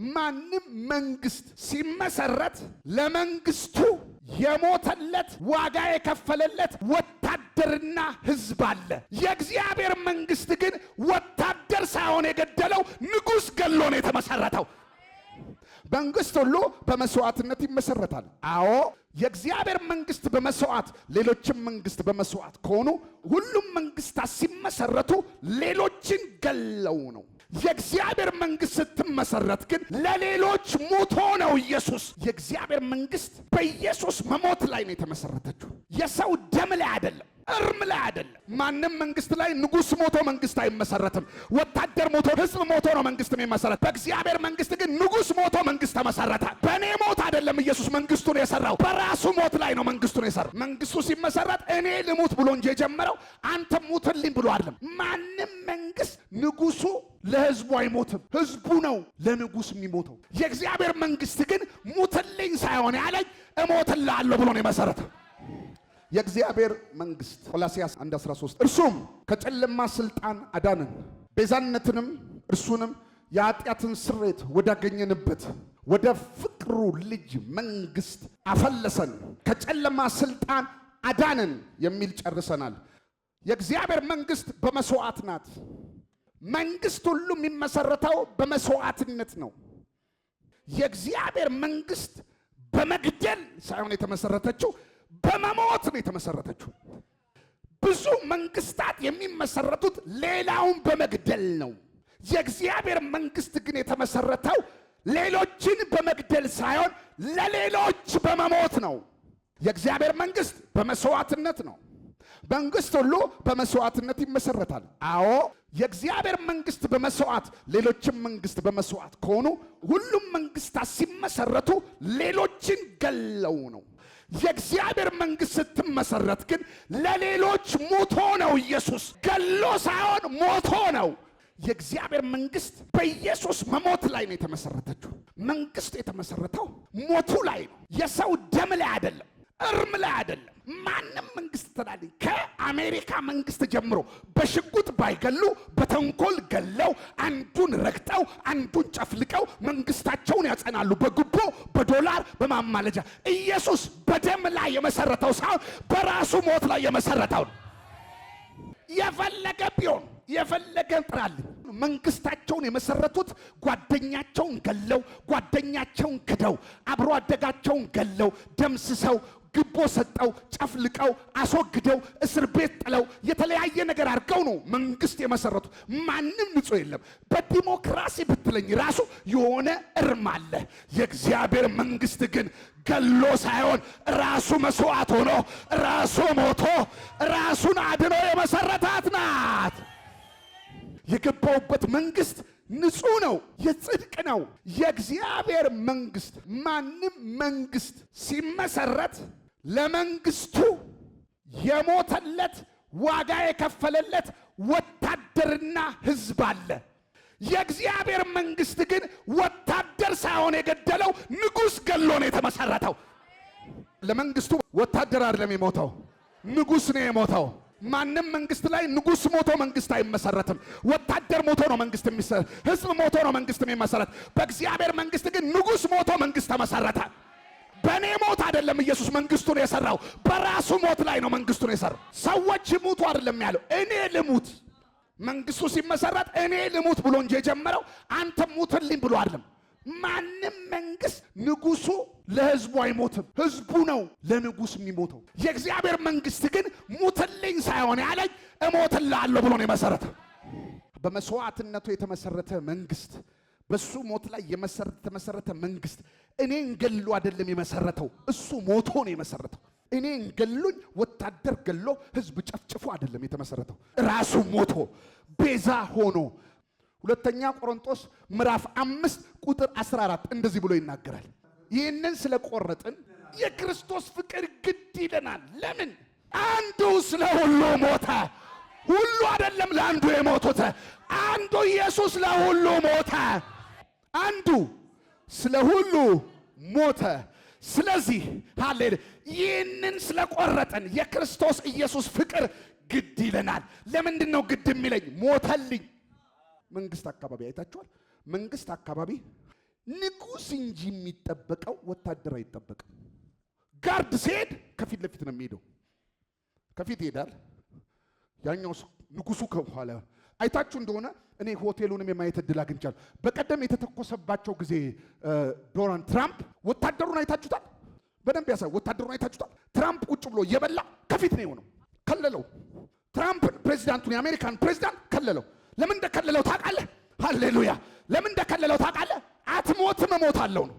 ማንም መንግስት ሲመሰረት ለመንግስቱ የሞተለት ዋጋ የከፈለለት ወታደርና ህዝብ አለ። የእግዚአብሔር መንግስት ግን ወታደር ሳይሆን የገደለው ንጉስ ገሎ ነው የተመሰረተው። መንግስት ሁሉ በመስዋዕትነት ይመሰረታል። አዎ የእግዚአብሔር መንግስት በመስዋዕት ሌሎችም መንግስት በመስዋዕት ከሆኑ ሁሉም መንግስታት ሲመሰረቱ ሌሎችን ገለው ነው። የእግዚአብሔር መንግስት ስትመሰረት ግን ለሌሎች ሞቶ ነው። ኢየሱስ የእግዚአብሔር መንግስት በኢየሱስ መሞት ላይ ነው የተመሰረተችው። የሰው ደም ላይ አይደለም፣ እርም ላይ አይደለም። ማንም መንግስት ላይ ንጉስ ሞቶ መንግስት አይመሰረትም። ወታደር ሞቶ ህዝብ ሞቶ ነው መንግስት የሚመሰረት። በእግዚአብሔር መንግስት ግን ንጉስ ሞቶ መንግስት ተመሰረተ። በእኔ ሞት አይደለም ኢየሱስ መንግስቱን የሰራው፣ በራሱ ሞት ላይ ነው መንግስቱን የሰራው። መንግስቱ ሲመሰረት እኔ ልሙት ብሎ እንጂ የጀመረው አንተ ሙትልኝ ብሎ አይደለም። ማንም መንግስት ንጉሱ ለህዝቡ አይሞትም፣ ህዝቡ ነው ለንጉስ የሚሞተው። የእግዚአብሔር መንግስት ግን ሙትልኝ ሳይሆን ያለኝ እሞትልሃለሁ ብሎ ነው የመሰረተው። የእግዚአብሔር መንግስት ቆላስይስ 1:13 እርሱም ከጨለማ ስልጣን አዳነን፣ ቤዛነትንም እርሱንም የኃጢአትን ስርየት ወዳገኘንበት ወደ ፍቅሩ ልጅ መንግስት አፈለሰን። ከጨለማ ስልጣን አዳነን የሚል ጨርሰናል። የእግዚአብሔር መንግስት በመስዋዕት ናት። መንግስት ሁሉ የሚመሰረተው በመስዋዕትነት ነው። የእግዚአብሔር መንግስት በመግደል ሳይሆን የተመሰረተችው በመሞት ነው የተመሰረተችው። ብዙ መንግስታት የሚመሰረቱት ሌላውን በመግደል ነው። የእግዚአብሔር መንግስት ግን የተመሰረተው ሌሎችን በመግደል ሳይሆን ለሌሎች በመሞት ነው። የእግዚአብሔር መንግስት በመስዋዕትነት ነው። መንግስት ሁሉ በመስዋዕትነት ይመሰረታል። አዎ የእግዚአብሔር መንግስት በመስዋዕት ሌሎችም መንግስት በመስዋዕት ከሆኑ ሁሉም መንግስታት ሲመሰረቱ ሌሎችን ገለው ነው። የእግዚአብሔር መንግስት ስትመሰረት ግን ለሌሎች ሞቶ ነው። ኢየሱስ ገሎ ሳይሆን ሞቶ ነው። የእግዚአብሔር መንግስት በኢየሱስ መሞት ላይ ነው የተመሰረተችው። መንግስት የተመሰረተው ሞቱ ላይ ነው። የሰው ደም ላይ አይደለም፣ እርም ላይ አይደለም። ማንም መንግስት ተዳልኝ ከአሜሪካ መንግስት ጀምሮ በሽጉጥ ባይገሉ በተንኮል ገለው አንዱን ረግጠው አንዱን ጨፍልቀው መንግስታቸውን ያጸናሉ፣ በጉቦ በዶላር በማማለጃ። ኢየሱስ በደም ላይ የመሰረተው ሳይሆን በራሱ ሞት ላይ የመሰረተው። የፈለገ ቢሆን የፈለገ ጥራልኝ መንግስታቸውን የመሰረቱት ጓደኛቸውን ገለው፣ ጓደኛቸውን ክደው፣ አብሮ አደጋቸውን ገለው፣ ደምስሰው፣ ግቦ ሰጠው፣ ጨፍልቀው፣ አስወግደው፣ እስር ቤት ጥለው፣ የተለያየ ነገር አድርገው ነው መንግስት የመሰረቱት። ማንም ንጹህ የለም። በዲሞክራሲ ብትለኝ ራሱ የሆነ እርም አለ። የእግዚአብሔር መንግስት ግን ገሎ ሳይሆን ራሱ መስዋዕት ሆኖ ራሱ ሞቶ ራሱን አድኖ የመሰረታት ናት። የገባውበት መንግስት ንጹህ ነው፣ የጽድቅ ነው። የእግዚአብሔር መንግስት ማንም መንግስት ሲመሰረት ለመንግስቱ የሞተለት ዋጋ የከፈለለት ወታደርና ህዝብ አለ። የእግዚአብሔር መንግስት ግን ወታደር ሳይሆን የገደለው ንጉስ ገሎ ነው የተመሰረተው። ለመንግስቱ ወታደር አይደለም የሞተው፣ ንጉስ ነው የሞተው። ማንም መንግስት ላይ ንጉስ ሞቶ መንግስት አይመሰረትም። ወታደር ሞቶ ነው መንግስት የሚመሰረት፣ ህዝብ ሞቶ ነው መንግስት የሚመሰረት። በእግዚአብሔር መንግስት ግን ንጉስ ሞቶ መንግስት ተመሰረተ። በእኔ ሞት አይደለም ኢየሱስ መንግስቱን የሰራው፣ በራሱ ሞት ላይ ነው መንግስቱን የሰራው። ሰዎች ይሙቱ አይደለም ያለው፣ እኔ ልሙት። መንግስቱ ሲመሰረት እኔ ልሙት ብሎ እንጂ የጀመረው አንተ ሙትልኝ ብሎ አይደለም። ማንም መንግስት ንጉሱ ለህዝቡ አይሞትም፣ ህዝቡ ነው ለንጉስ የሚሞተው። የእግዚአብሔር መንግስት ግን ሙትልኝ ሳይሆን ያለኝ እሞትልሃለሁ ብሎ ነው የመሰረተው። በመስዋዕትነቱ የተመሰረተ መንግስት፣ በሱ ሞት ላይ የተመሰረተ መንግስት እኔን ገሎ አይደለም የመሰረተው፣ እሱ ሞቶ ነው የመሰረተው። እኔን ገሎኝ ወታደር ገሎ ህዝብ ጨፍጭፎ አይደለም የተመሰረተው፣ ራሱ ሞቶ ቤዛ ሆኖ። ሁለተኛ ቆሮንቶስ ምዕራፍ 5 ቁጥር 14 እንደዚህ ብሎ ይናገራል። ይህንን ስለቆረጥን የክርስቶስ ፍቅር ግድ ይለናል። ለምን? አንዱ ስለ ሁሉ ሞተ። ሁሉ አይደለም ለአንዱ የሞቱት፣ አንዱ ኢየሱስ ለሁሉ ሞተ። አንዱ ስለ ሁሉ ሞተ። ስለዚህ ሃሌሉያ፣ ይህንን ስለቆረጥን የክርስቶስ ኢየሱስ ፍቅር ግድ ይለናል። ለምንድን ነው ግድ የሚለኝ? ሞተልኝ። መንግስት አካባቢ አይታችኋል። መንግስት አካባቢ ንጉስ እንጂ የሚጠበቀው ወታደር አይጠበቅም። ጋርድ ሲሄድ ከፊት ለፊት ነው የሚሄደው። ከፊት ይሄዳል፣ ያኛው ንጉሱ ከኋላ። አይታችሁ እንደሆነ እኔ ሆቴሉንም የማየት እድል አግኝቻለሁ። በቀደም የተተኮሰባቸው ጊዜ ዶናልድ ትራምፕ ወታደሩን አይታችሁታል? በደንብ ያሳይ። ወታደሩን አይታችሁታል? ትራምፕ ቁጭ ብሎ እየበላ ከፊት ነው የሆነው። ከለለው። ትራምፕን ፕሬዚዳንቱን፣ የአሜሪካን ፕሬዚዳንት ከለለው። ለምን እንደከለለው ታውቃለህ? ሃሌሉያ! ለምን እንደከለለው ታውቃለህ? አትሞትም እሞታለሁ ነው።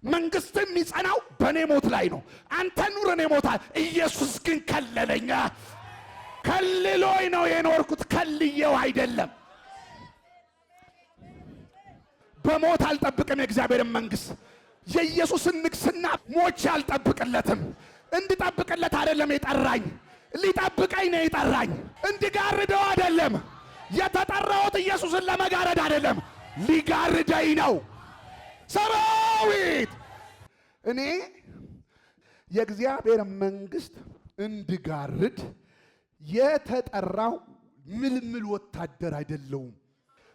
መንግስት የሚጸናው በእኔ ሞት ላይ ነው። አንተ ኑር፣ እኔ ሞታል። ኢየሱስ ግን ከለለኛ። ከልሎኝ ነው የኖርኩት፣ ከልየው አይደለም። በሞት አልጠብቅም የእግዚአብሔርን መንግስት። የኢየሱስን ንግስና ሞቼ አልጠብቅለትም። እንድጠብቅለት አይደለም የጠራኝ፣ ሊጠብቀኝ ነው የጠራኝ። እንዲጋርደው አይደለም የተጠራሁት። ኢየሱስን ለመጋረድ አይደለም፣ ሊጋርደኝ ነው። ሰራዊት እኔ የእግዚአብሔር መንግስት እንድጋርድ የተጠራው ምልምል ወታደር አይደለሁም።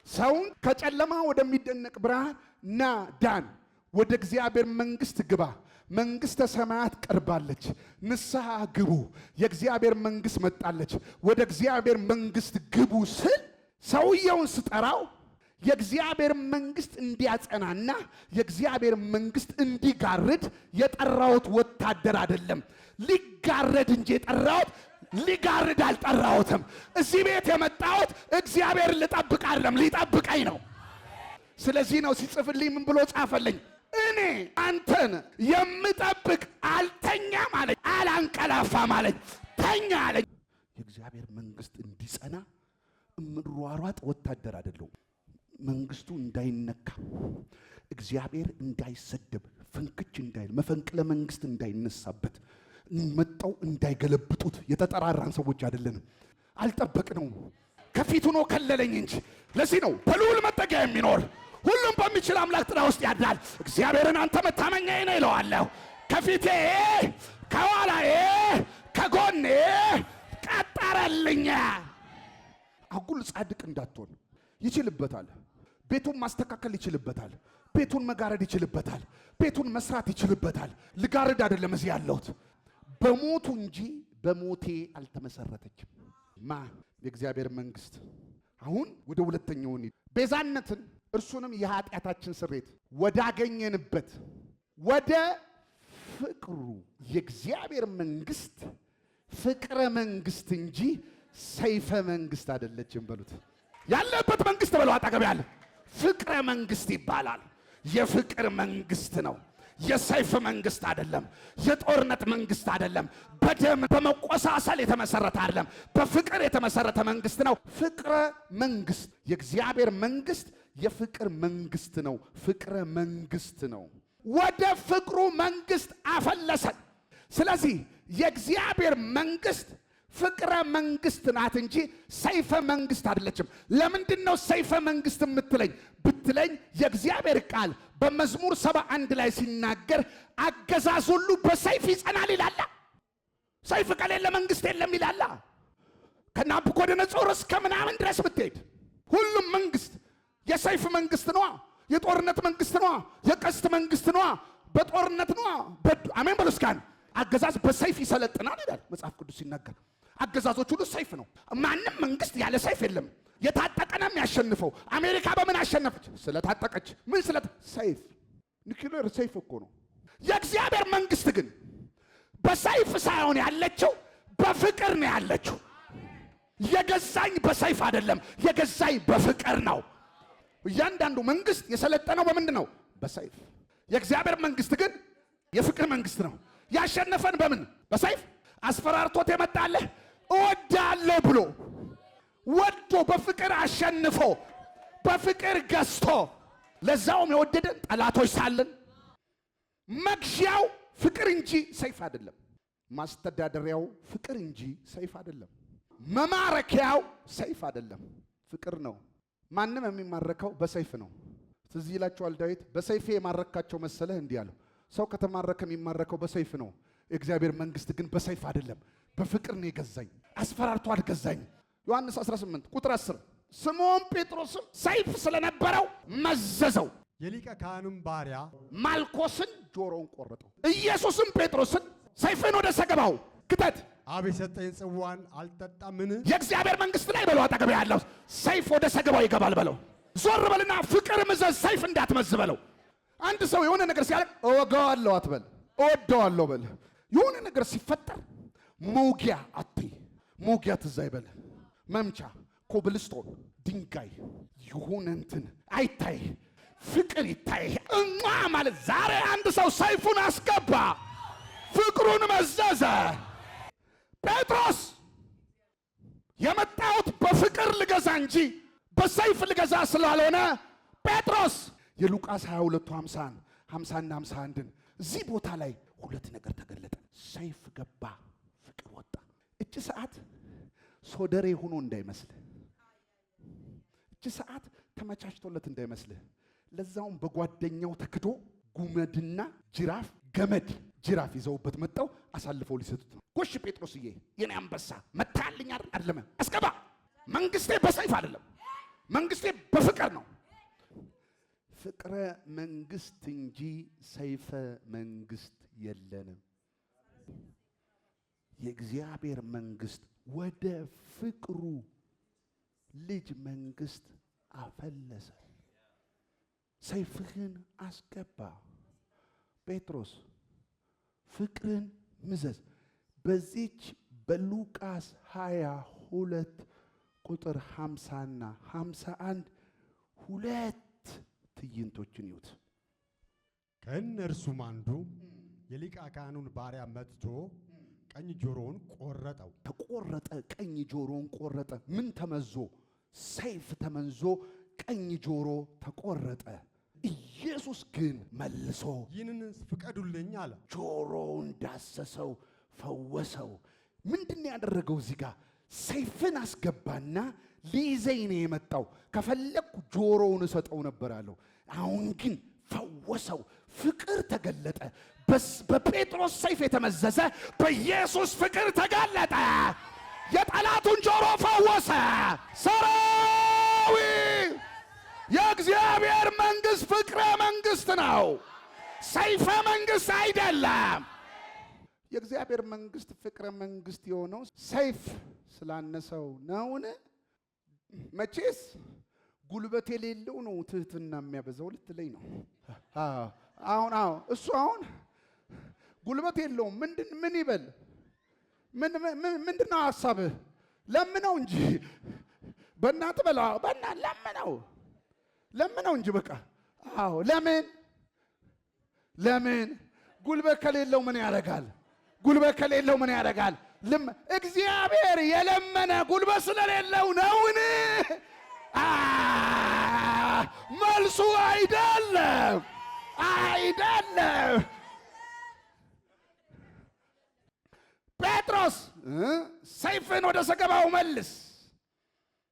ሰውን ከጨለማ ወደሚደነቅ ብርሃን ና ዳን፣ ወደ እግዚአብሔር መንግስት ግባ፣ መንግስተ ሰማያት ቀርባለች፣ ንስሐ ግቡ፣ የእግዚአብሔር መንግስት መጣለች፣ ወደ እግዚአብሔር መንግስት ግቡ ስል ሰውየውን ስጠራው የእግዚአብሔር መንግስት እንዲያጸናና የእግዚአብሔር መንግስት እንዲጋርድ የጠራሁት ወታደር አይደለም። ሊጋረድ እንጂ የጠራሁት ሊጋርድ አልጠራሁትም። እዚህ ቤት የመጣሁት እግዚአብሔር ልጠብቅ አይደለም፣ ሊጠብቀኝ ነው። ስለዚህ ነው ሲጽፍልኝ ምን ብሎ ጻፈልኝ? እኔ አንተን የምጠብቅ አልተኛም አለኝ፣ አላንቀላፋም አለኝ፣ ተኛ አለኝ። የእግዚአብሔር መንግስት እንዲጸና እምሯሯጥ ወታደር አይደለሁም። መንግስቱ እንዳይነካ፣ እግዚአብሔር እንዳይሰደብ፣ ፍንክች እንዳይል፣ መፈንቅለ መንግስት እንዳይነሳበት፣ መጣው እንዳይገለብጡት የተጠራራን ሰዎች አይደለንም። አልጠበቅነውም። ከፊቱ ነው ከለለኝ እንጂ። ለዚህ ነው በልዑል መጠጊያ የሚኖር ሁሉም በሚችል አምላክ ጥላ ውስጥ ያድራል። እግዚአብሔርን አንተ መታመኛዬ ነህ እለዋለሁ። ከፊቴ ከኋላዬ ከጎኔ ቀጠረልኝ። አጉል ጻድቅ እንዳትሆን ይችልበታል። ቤቱን ማስተካከል ይችልበታል። ቤቱን መጋረድ ይችልበታል። ቤቱን መስራት ይችልበታል። ልጋርድ አይደለም እዚህ ያለሁት። በሞቱ እንጂ በሞቴ አልተመሰረተችም። የእግዚአብሔር መንግስት። አሁን ወደ ሁለተኛው ቤዛነትን፣ እርሱንም የኃጢአታችን ስርየት ወዳገኘንበት ወደ ፍቅሩ። የእግዚአብሔር መንግስት ፍቅረ መንግስት እንጂ ሰይፈ መንግስት አይደለችም። በሉት ያለበት መንግስት በለው አጠገብ ያለ ፍቅረ መንግስት ይባላል። የፍቅር መንግስት ነው። የሰይፍ መንግስት አይደለም። የጦርነት መንግስት አይደለም። በደም በመቆሳሰል የተመሰረተ አይደለም። በፍቅር የተመሰረተ መንግስት ነው። ፍቅረ መንግስት። የእግዚአብሔር መንግስት የፍቅር መንግስት ነው። ፍቅረ መንግስት ነው። ወደ ፍቅሩ መንግስት አፈለሰን። ስለዚህ የእግዚአብሔር መንግስት ፍቅረ መንግስት ናት እንጂ ሰይፈ መንግስት አይደለችም። ለምንድን ነው ሰይፈ መንግስት የምትለኝ ብትለኝ፣ የእግዚአብሔር ቃል በመዝሙር 71 ላይ ሲናገር አገዛዝ ሁሉ በሰይፍ ይጸናል ይላል። ሰይፍ ከሌለ መንግስት የለም ይላል። ከናቡከደነፆር እስከ ምናምን ድረስ ብትሄድ ሁሉም መንግስት የሰይፍ መንግስት ነዋ። የጦርነት መንግስት ነዋ። የቀስት መንግስት ነዋ። በጦርነት ነዋ። አሜን በሉ እስኪ። አገዛዝ በሰይፍ ይሰለጥናል ይላል መጽሐፍ ቅዱስ ሲናገር። አገዛዞች ሁሉ ሰይፍ ነው። ማንም መንግስት ያለ ሰይፍ የለም። የታጠቀ ነው የሚያሸንፈው። አሜሪካ በምን አሸነፈች? ስለታጠቀች። ምን ሰይፍ። ኒውክሌር ሰይፍ እኮ ነው። የእግዚአብሔር መንግስት ግን በሰይፍ ሳይሆን ያለችው በፍቅር ነው ያለችው። የገዛኝ በሰይፍ አይደለም፣ የገዛኝ በፍቅር ነው። እያንዳንዱ መንግስት የሰለጠነው በምንድን ነው? በሰይፍ። የእግዚአብሔር መንግስት ግን የፍቅር መንግስት ነው። ያሸነፈን በምን? በሰይፍ። አስፈራርቶት የመጣለህ እወዳለሁ ብሎ ወዶ በፍቅር አሸንፎ በፍቅር ገዝቶ፣ ለዛውም የወደደን ጠላቶች ሳለን። መግዣው ፍቅር እንጂ ሰይፍ አይደለም። ማስተዳደሪያው ፍቅር እንጂ ሰይፍ አይደለም። መማረኪያው ሰይፍ አይደለም፣ ፍቅር ነው። ማንም የሚማረከው በሰይፍ ነው። ትዝ ይላችኋል ዳዊት በሰይፌ የማረካቸው መሰለህ እንዲህ አለው። ሰው ከተማረከ የሚማረከው በሰይፍ ነው። የእግዚአብሔር መንግስት ግን በሰይፍ አይደለም፣ በፍቅር ነው የገዛኝ። አስፈራርቶ አልገዛኝ። ዮሐንስ 18 ቁጥር 10 ስምዖን ጴጥሮስም ሰይፍ ስለነበረው መዘዘው። የሊቀ ካህኑም ባሪያ ማልኮስን ጆሮውን ቆረጠው። ኢየሱስም ጴጥሮስን ሰይፍን ወደ ሰገባው ክተት፣ አብ የሰጠኝ ጽዋን አልጠጣምን? የእግዚአብሔር መንግሥት ላይ በለው አጠገብ ያለው ሰይፍ ወደ ሰገባው ይገባል በለው። ዞር በልና ፍቅር ምዘዝ፣ ሰይፍ እንዳትመዝ በለው። አንድ ሰው የሆነ ነገር ሲያደርግ እወጋዋለሁ አትበል፣ እወደዋለሁ በል። የሆነ ነገር ሲፈጠር መውጊያ አትይ፣ መውጊያ ትዝ አይበል። መምቻ ኮብልስቶን ድንጋይ ይሁን እንትን አይታይ፣ ፍቅር ይታይ እማ ማለት። ዛሬ አንድ ሰው ሰይፉን አስገባ፣ ፍቅሩን መዘዘ። ጴጥሮስ የመጣሁት በፍቅር ልገዛ እንጂ በሰይፍ ልገዛ ስላልሆነ ጴጥሮስ የሉቃስ 22:50 50 እና 51 እዚህ ቦታ ላይ ሁለት ነገር ተገለጠ። ሰይፍ ገባ፣ ፍቅር ወጣ። እቺ ሰዓት ሶደሬ ሆኖ እንዳይመስልህ፣ እቺ ሰዓት ተመቻችቶለት እንዳይመስልህ። ለዛውም በጓደኛው ተክዶ ጉመድና ጅራፍ ገመድ ጅራፍ ይዘውበት መጣው አሳልፈው ሊሰጡት ነው። ጎሽ ጴጥሮስዬ የኔ አንበሳ መታልኝ አይደለም፣ አስገባ። መንግስቴ በሰይፍ አይደለም፣ መንግስቴ በፍቅር ነው። ፍቅረ መንግስት እንጂ ሰይፈ መንግስት የለንም። የእግዚአብሔር መንግስት ወደ ፍቅሩ ልጅ መንግስት አፈለሰ። ሰይፍህን አስገባ ጴጥሮስ፣ ፍቅርን ምዘዝ። በዚች በሉቃስ 22 ቁጥር 50 እና 51 ሁለት ትዕይንቶችን ይዩት። ከእነርሱም አንዱ የሊቀ ካህኑን ባሪያ መትቶ ቀኝ ጆሮውን ቆረጠው። ተቆረጠ፣ ቀኝ ጆሮውን ቆረጠ። ምን ተመዞ? ሰይፍ ተመንዞ ቀኝ ጆሮ ተቆረጠ። ኢየሱስ ግን መልሶ ይህንን ፍቀዱልኝ አለ። ጆሮውን ዳሰሰው፣ ፈወሰው። ምንድን ነው ያደረገው? እዚህ ጋር ሰይፍን አስገባና ሊይዘኝ ነው የመጣው፣ ከፈለኩ ጆሮውን እሰጠው ነበር አለው። አሁን ግን ፈወሰው፣ ፍቅር ተገለጠ። በጴጥሮስ ሰይፍ የተመዘዘ በኢየሱስ ፍቅር ተገለጠ። የጠላቱን ጆሮ ፈወሰ። ሰራዊት የእግዚአብሔር መንግሥት ፍቅረ መንግሥት ነው፣ ሰይፈ መንግሥት አይደለም። የእግዚአብሔር መንግሥት ፍቅረ መንግሥት የሆነው ሰይፍ ስላነሰው ነውን? መቼስ ጉልበት የሌለው ነው ትህትና የሚያበዛው ልትለኝ ነው። አሁን እሱ አሁን ጉልበት የለውም። ምን ይበል? ምንድነው ሐሳብህ? ለምነው እንጂ በእናትህ በለው። ለምነው እንጂ በቃ። አዎ ለምን ጉልበት ከሌለው ምን ያደርጋል? ጉልበት ከሌለው ምን ያደርጋል? እግዚአብሔር የለመነ ጉልበት ስለሌለው ነውን? መልሱ አይደለም። ጴጥሮስ ሰይፍን ወደ ሰገባው መልስ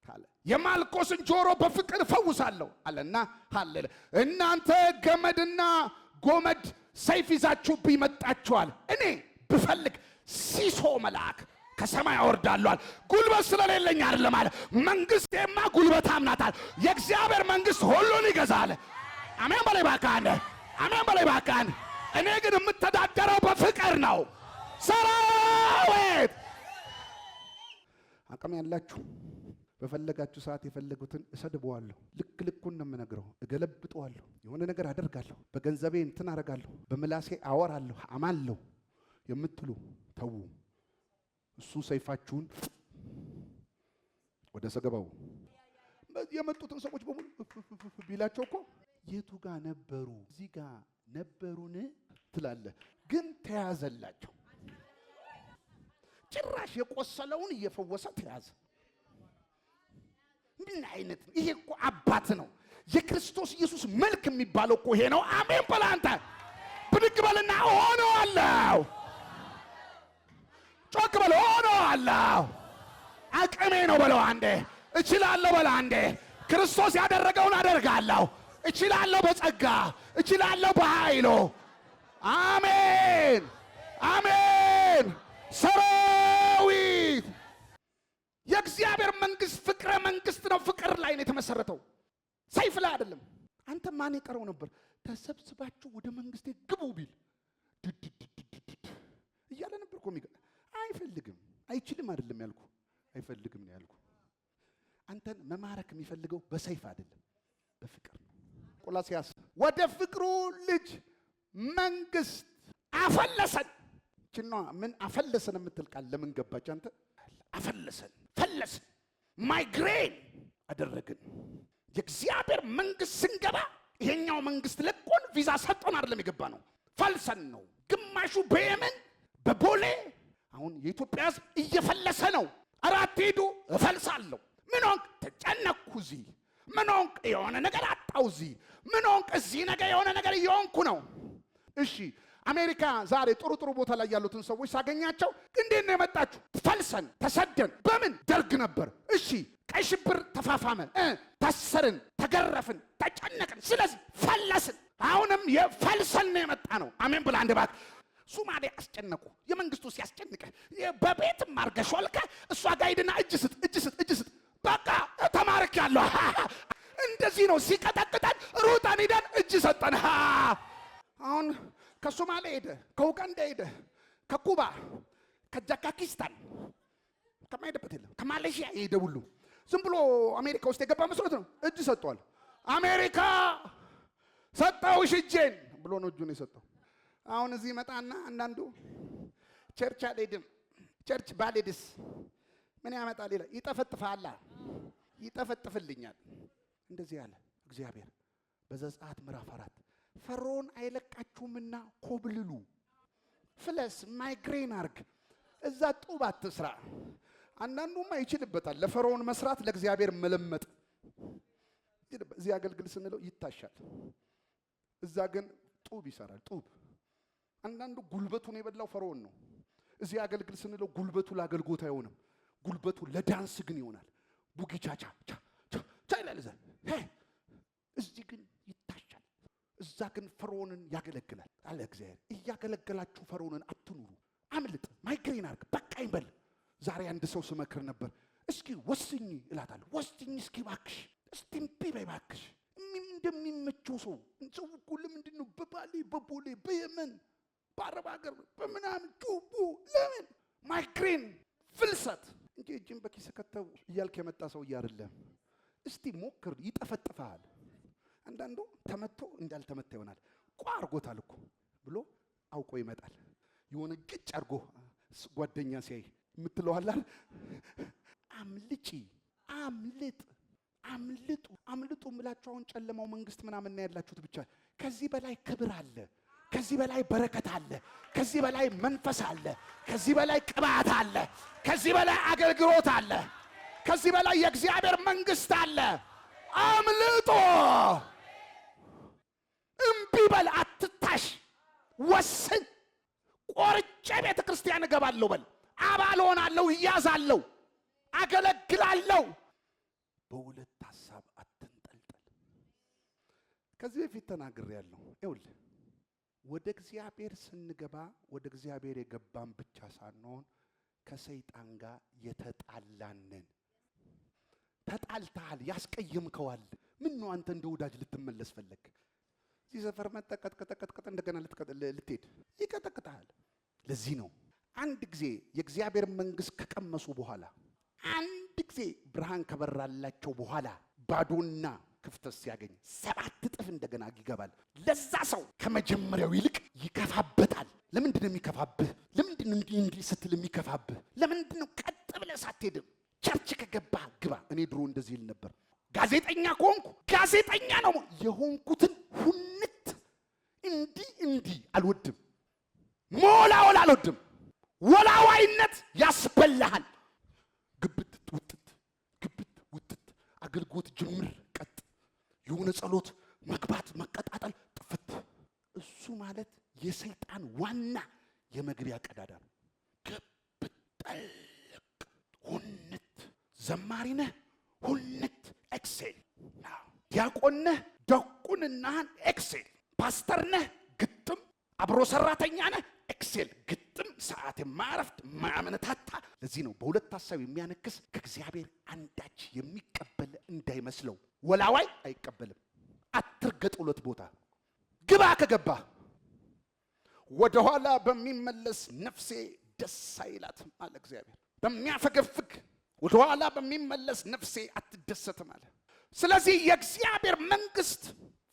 አለ። የማልኮስን ጆሮ በፍቅር እፈውሳለሁ አለና ሃሌሉያ። እናንተ ገመድና ጎመድ ሰይፍ ይዛችሁብኝ መጣችኋል። እኔ ብፈልግ ሲሶ መልአክ ከሰማይ አወርዳለሁ። ጉልበት ስለሌለኝ አይደለም አለ። መንግስቴማ ጉልበታም ናት። የእግዚአብሔር መንግስት ሁሉን ይገዛል። አሜን በላይ ባካን፣ አሜን በላይ ባካን። እኔ ግን የምተዳደረው በፍቅር ነው። ሰራዊት አቅም ያላችሁ በፈለጋችሁ ሰዓት የፈለጉትን እሰድበዋለሁ። ልኩን ነው የምነግረው። እገለብጠዋለሁ። የሆነ ነገር አደርጋለሁ። በገንዘቤ እንትን አደርጋለሁ። በምላሴ አወራለሁ፣ አማለሁ የምትሉ ተዉ። እሱ ሰይፋችሁን ወደ ሰገባው የመጡትን ሰዎች በሙሉ ቢላቸው እኮ የቱ ጋር ነበሩ? እዚህ ጋር ነበሩን ትላለህ። ግን ተያዘላቸው። ጭራሽ የቆሰለውን እየፈወሰ ተያዘ። ምን አይነት ነው ይሄ? እኮ አባት ነው። የክርስቶስ ኢየሱስ መልክ የሚባለው እኮ ይሄ ነው። አሜን በል አንተ። ብድግ በልና ሆነዋለሁ። ጮክ በል ሆነዋለሁ። አቅሜ ነው በለው አንዴ። እችላለሁ በለው አንዴ። ክርስቶስ ያደረገውን አደርጋለሁ። እችላለሁ በጸጋ፣ እችላለሁ በኃይሉ። አሜን አሜን። ሰራዊት የእግዚአብሔር መንግስት ፍቅረ መንግስት ነው። ፍቅር ላይ ነው የተመሰረተው፣ ሰይፍ ላይ አይደለም። አንተ ማን ይቀረው ነበር? ተሰብስባችሁ ወደ መንግስቴ ግቡ ቢል እያለ ነበር እኮ የሚገ አይፈልግም አይችልም አይደለም ያልኩ አይፈልግም ነው ያልኩ። አንተን መማረክ የሚፈልገው በሰይፍ አይደለም በፍቅር ነው። ቆላስይስ ወደ ፍቅሩ ልጅ መንግስት አፈለሰን። ጭኗ ምን አፈለሰን የምትል ቃል ለምን ገባች አንተ? አፈለሰን ፈለስን ማይግሬን አደረግን። የእግዚአብሔር መንግስት ስንገባ ይሄኛው መንግስት ለቆን ቪዛ ሰጥቶን አይደለም የገባ ነው፣ ፈልሰን ነው። ግማሹ በየመን በቦሌ አሁን የኢትዮጵያ ሕዝብ እየፈለሰ ነው። አራት ሄዱ እፈልሳለሁ። ምን ሆንክ? ተጨነቅኩ። እዚህ ምን ሆንክ? የሆነ ነገር አጣው። እዚህ ምን ሆንክ? እዚህ ነገር የሆነ ነገር እየሆንኩ ነው። እሺ አሜሪካ ዛሬ ጥሩ ቦታ ላይ ያሉትን ሰዎች ሳገኛቸው እንዴት ነው የመጣችሁ? ፈልሰን ተሰደን። በምን ደርግ ነበር። እሺ ቀይ ሽብር ተፋፋመ፣ ታሰርን፣ ተገረፍን፣ ተጨነቅን። ስለዚህ ፈለስን። አሁንም የፈልሰን ነው የመጣ ነው። አሜን ብላ አንድ ባክ ሱማሌ አስጨነቁ። የመንግስቱ ሲያስጨንቀ በቤት ማርገሾልከ እሷ ጋር ሄድና እጅ ስጥ በቃ ተማርክ ያለው እንደዚህ ነው። ሲቀጠቅጠን ሩጣን ሄደን እጅ ሰጠን። አሁን ከሶማሌ ሄደ፣ ከኡጋንዳ ሄደ፣ ከኩባ፣ ከጃካኪስታን ከማይደበት የለም ከማሌሺያ ሄደ ሁሉ ዝም ብሎ አሜሪካ ውስጥ የገባ መስሎት ነው እጅ ሰጥቷል። አሜሪካ ሰጣውሽ እጄን ብሎ ነው እጁን የሰጠው። አሁን እዚህ መጣና አንዳንዱ ቸርች አልሄድም፣ ቸርች ባልሄድስ ምን ያመጣል ይላል። ይጠፈጥፋል፣ ይጠፈጥፍልኛል። እንደዚህ ያለ እግዚአብሔር በዘጸአት ምዕራፍ 4 ፈርዖን አይለቃችሁምና ኮብልሉ፣ ፍለስ፣ ማይግሬን አርግ፣ እዛ ጡብ አትስራ። አንዳንዱማ ይችልበታል ለፈርዖን መስራት፣ ለእግዚአብሔር መለመጥ። እዚህ አገልግል ስንለው ይታሻል፣ እዛ ግን ጡብ ይሰራል። ጡብ አንዳንዱ ጉልበቱን የበላው ፈርዖን ነው። እዚህ አገልግል ስንለው ጉልበቱ ለአገልግሎት አይሆንም፣ ጉልበቱ ለዳንስ ግን ይሆናል። ቡጊ ቻቻ ይላል እዛ። እዚህ ግን ይታሻል፣ እዛ ግን ፈርዖንን ያገለግላል አለ እግዚአብሔር። እያገለገላችሁ ፈርዖንን አትኑሩ፣ አምልጥ፣ ማይግሬን አርግ፣ በቃኝ በል። ዛሬ አንድ ሰው ስመክር ነበር። እስኪ ወስኝ እላታለሁ። ወስኝ እስኪ ባክሽ፣ እስቲ እምቢ በይ ባክሽ። እንደሚመቸው ሰው እኮ ለምንድን ነው በባሌ በቦሌ በየመን በአረብ ሀገር በምናምን ጩቡ ለምን ማይግሬን ፍልሰት እንጂ እጅን በኪስ ከተው እያልክ የመጣ ሰው አይደለም። እስቲ ሞክር፣ ይጠፈጥፋል። አንዳንዱ ተመቶ እንዳልተመታ ይሆናል። ቋርጎታል እኮ ብሎ አውቆ ይመጣል። የሆነ ግጭ አርጎ ጓደኛ ሲያይ የምትለዋል አምልጪ፣ አምልጡ ምላችሁ። አሁን ጨለማው መንግስት ምናምን ያላችሁት ብቻ ከዚህ በላይ ክብር አለ፣ ከዚህ በላይ በረከት አለ፣ ከዚህ በላይ መንፈስ አለ፣ ከዚህ በላይ ቅባት አለ፣ ከዚህ በላይ አገልግሎት አለ፣ ከዚህ በላይ የእግዚአብሔር መንግስት አለ። አምልጦ እምቢ በል፣ አትታሽ፣ ወስን። ቆርጬ ቤተ ክርስቲያን እገባለሁ በል፣ አባል ሆናለሁ፣ እያዛለሁ፣ አገለግላለሁ። በሁለት ሐሳብ አትንጠልጠል። ከዚህ በፊት ተናግሬያለሁ። ይኸውልህ ወደ እግዚአብሔር ስንገባ ወደ እግዚአብሔር የገባን ብቻ ሳንሆን ከሰይጣን ጋር የተጣላንን። ተጣልተሃል፣ ያስቀየምከዋል። ምን ነው አንተ እንደ ወዳጅ ልትመለስ ፈለግ? እዚህ ሰፈር መጠቀጥቀጥቀጥቀ እንደገና ልትሄድ ይቀጠቅጣል። ለዚህ ነው አንድ ጊዜ የእግዚአብሔር መንግስት ከቀመሱ በኋላ፣ አንድ ጊዜ ብርሃን ከበራላቸው በኋላ ባዶና ክፍተት ሲያገኝ 7 እጥፍ እንደገና ይገባል። ለዛ ሰው ከመጀመሪያው ይልቅ ይከፋበታል። ለምንድን ነው የሚከፋብህ? ለምንድን ነው እንዲህ ስትል የሚከፋብህ? ለምንድን ነው ቀጥ ብለህ ሳትሄድም? ቸርች ከገባህ ግባ። እኔ ድሮ እንደዚህ ይል ነበር። ጋዜጠኛ ከሆንኩ ጋዜጠኛ ነው የሆንኩትን ሁነት እንዲህ አልወድም። ሞላወል አልወድም። ወላዋይነት ያስበላሃል። ግብት ውጥት አገልግሎት ጅምር ቀጥ የሆነ ጸሎት መግባት መቀጣጠል ጥፍት። እሱ ማለት የሰይጣን ዋና የመግቢያ ቀዳዳ ነው። ግብት ጠልቅ ሁነት። ዘማሪ ነህ ሁነት ኤክሴል። ዲያቆን ነህ ዲያቆንናህን ኤክሴል። ፓስተር ነህ ግጥም። አብሮ ሰራተኛ ነህ ኤክሴል። ግጥም ሰዓት የማያረፍድ ማያመነታታ። ለዚህ ነው በሁለት ሐሳብ የሚያነክስ ከእግዚአብሔር አንዳች የሚቀበል እንዳይመስለው። ወላዋይ አይቀበልም፣ አትርገጡለት ቦታ ግባ ከገባ ወደ ኋላ በሚመለስ ነፍሴ ደስ አይላትም አለ እግዚአብሔር። በሚያፈገፍግ ወደ ኋላ በሚመለስ ነፍሴ አትደሰትም አለ። ስለዚህ የእግዚአብሔር መንግስት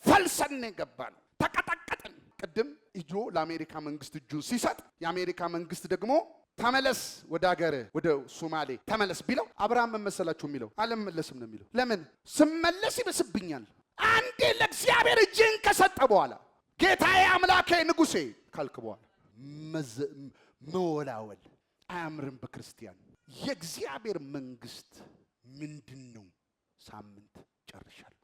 ፈልሰን ገባን፣ ተቀጠቀጥን። ቅድም ኢጆ ለአሜሪካ መንግስት እጁን ሲሰጥ የአሜሪካ መንግስት ደግሞ ተመለስ ወደ ሀገር ወደ ሶማሌ ተመለስ ቢለው አብርሃም መመሰላችሁ የሚለው አልመለስም ነው የሚለው። ለምን ስመለስ ይብስብኛል። አንዴ ለእግዚአብሔር እጅን ከሰጠ በኋላ ጌታዬ አምላኬ ንጉሴ ካልክ በኋላ መወላወል አያምርም በክርስቲያን። የእግዚአብሔር መንግስት ምንድነው? ሳምንት ጨርሻለሁ።